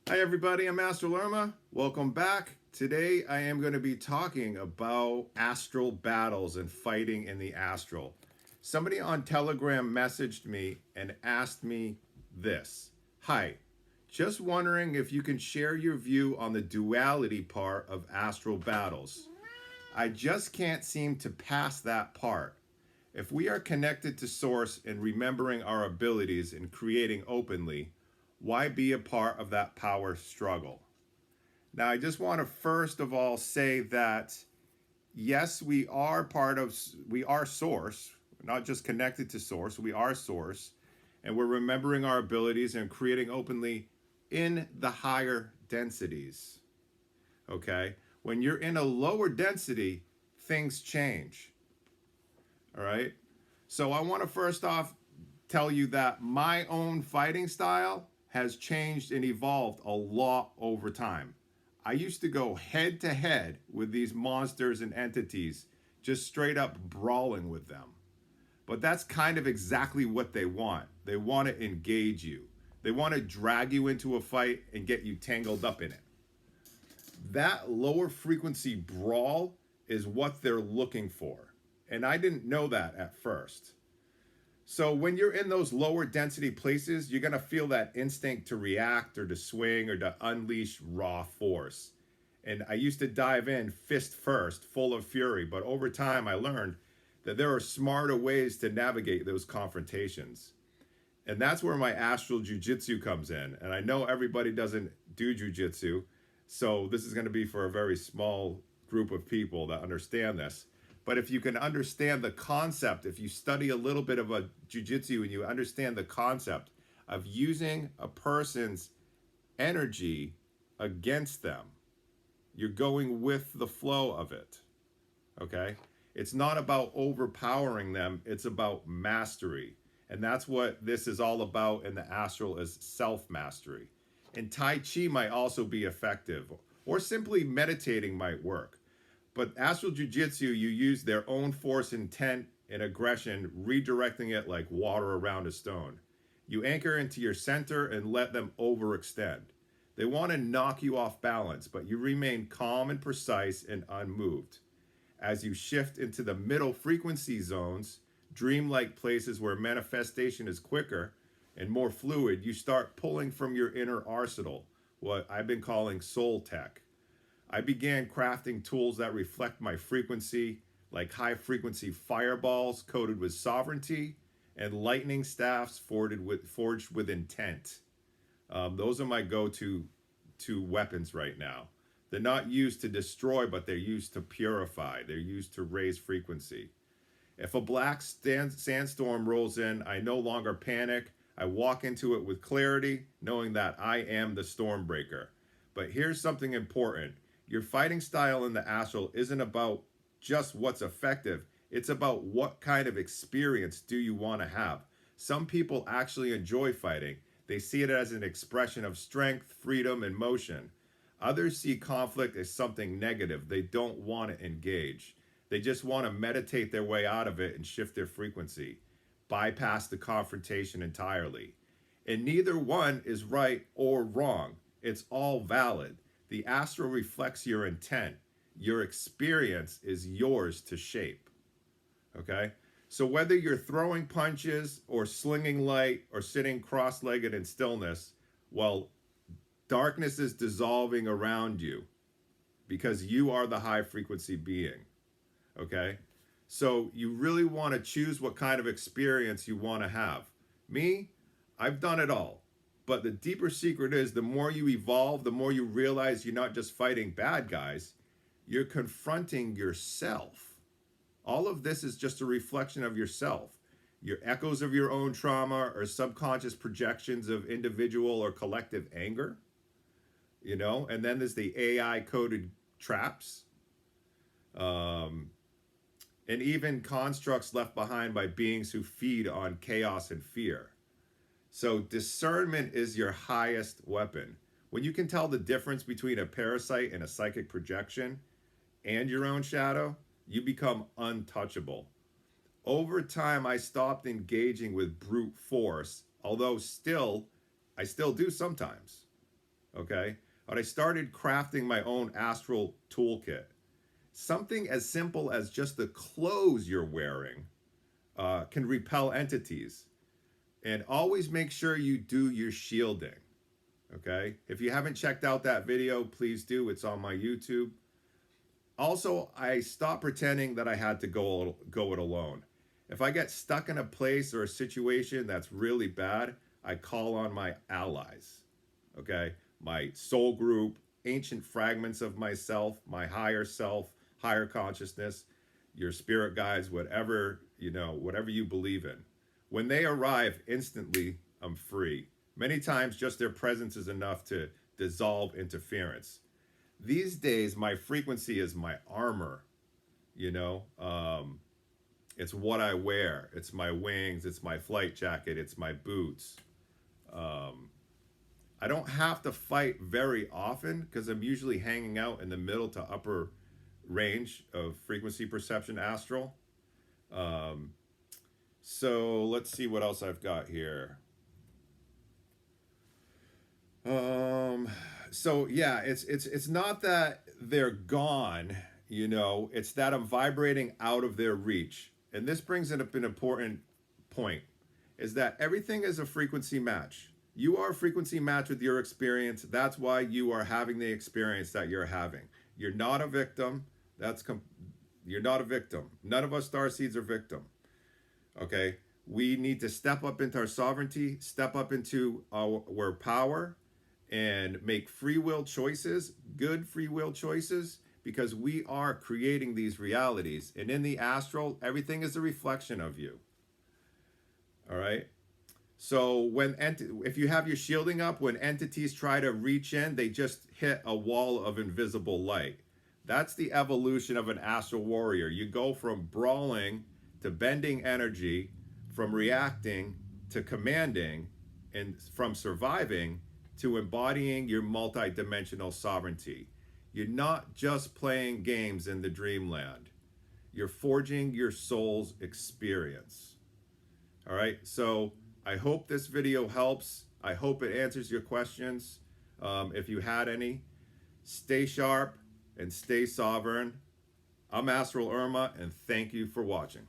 Hi everybody, I'm AstralUrmah. Welcome back. Today I am going to be talking about astral battles and fighting in the astral. Somebody on Telegram messaged me and asked me this. Hi, just wondering if you can share your view on the duality part of astral battles. I just can't seem to pass that part. If we are connected to Source and remembering our abilities and creating openly, why be a part of that power struggle? Now, I just want to first of all say that yes, we are Source, not just connected to Source, we are Source, and we're remembering our abilities and creating openly in the higher densities. Okay? When you're in a lower density, things change. All right? So I want to first off tell you that my own fighting style has changed and evolved a lot over time. I used to go head to head with these monsters and entities, just straight up brawling with them. But that's kind of exactly what they want. They want to engage you, they want to drag you into a fight and get you tangled up in it. That lower frequency brawl is what they're looking for. And I didn't know that at first. So when you're in those lower density places, you're going to feel that instinct to react or to swing or to unleash raw force. And I used to dive in fist first, full of fury, but over time I learned that there are smarter ways to navigate those confrontations. And that's where my astral jiu-jitsu comes in. And I know everybody doesn't do jiu-jitsu, so this is going to be for a very small group of people that understand this. But if you can understand the concept, if you study a little bit of a jiu-jitsu and you understand the concept of using a person's energy against them, you're going with the flow of it. Okay? It's not about overpowering them, it's about mastery. And that's what this is all about in the astral, is self-mastery. And Tai Chi might also be effective, or simply meditating might work. But astral jiu-jitsu, you use their own force, intent, and aggression, redirecting it like water around a stone. You anchor into your center and let them overextend. They want to knock you off balance, but you remain calm and precise and unmoved. As you shift into the middle frequency zones, dreamlike places where manifestation is quicker and more fluid, you start pulling from your inner arsenal, what I've been calling soul tech. I began crafting tools that reflect my frequency, like high frequency fireballs coated with sovereignty and lightning staffs forged with intent. Those are my go-to weapons right now. They're not used to destroy, but they're used to purify. They're used to raise frequency. If a black sandstorm rolls in, I no longer panic. I walk into it with clarity, knowing that I am the storm breaker. But here's something important. Your fighting style in the astral isn't about just what's effective. It's about what kind of experience do you want to have. Some people actually enjoy fighting. They see it as an expression of strength, freedom, and motion. Others see conflict as something negative. They don't want to engage. They just want to meditate their way out of it and shift their frequency, bypass the confrontation entirely. And neither one is right or wrong. It's all valid. The astral reflects your intent. Your experience is yours to shape. Okay? So whether you're throwing punches or slinging light or sitting cross-legged in stillness, well, darkness is dissolving around you because you are the high frequency being. Okay? So you really want to choose what kind of experience you want to have. Me, I've done it all. But the deeper secret is the more you evolve, the more you realize you're not just fighting bad guys, you're confronting yourself. All of this is just a reflection of yourself. Your echoes of your own trauma or subconscious projections of individual or collective anger. And then there's the AI coded traps. And even constructs left behind by beings who feed on chaos and fear. So discernment is your highest weapon. When you can tell the difference between a parasite and a psychic projection and your own shadow, you become untouchable. Over time, I stopped engaging with brute force, although I still do sometimes. okay? But I started crafting my own astral toolkit. Something as simple as just the clothes you're wearing can repel entities. And always make sure you do your shielding, okay? If you haven't checked out that video, please do. It's on my YouTube. Also, I stopped pretending that I had to go it alone. If I get stuck in a place or a situation that's really bad, I call on my allies, okay? My soul group, ancient fragments of myself, my higher self, higher consciousness, your spirit guides, whatever, whatever you believe in. When they arrive, instantly, I'm free. Many times, just their presence is enough to dissolve interference. These days, my frequency is my armor, it's what I wear. It's my wings, it's my flight jacket, it's my boots. I don't have to fight very often because I'm usually hanging out in the middle to upper range of frequency perception astral. So let's see what else I've got here. So yeah, it's not that they're gone, it's that I'm vibrating out of their reach. And this brings up an important point, is that everything is a frequency match. You are a frequency match with your experience. That's why you are having the experience that you're having. You're not a victim. You're not a victim. None of us starseeds are victim. Okay? We need to step up into our sovereignty, step up into our power, and make free will choices, good free will choices, because we are creating these realities. And in the astral, everything is a reflection of you. All right? So if you have your shielding up, when entities try to reach in, they just hit a wall of invisible light. That's the evolution of an astral warrior. You go from brawling to bending energy, from reacting to commanding, and from surviving to embodying your multidimensional sovereignty. You're not just playing games in the dreamland. You're forging your soul's experience. All right, so I hope this video helps. I hope it answers your questions. If you had any, stay sharp and stay sovereign. I'm AstralUrmah, and thank you for watching.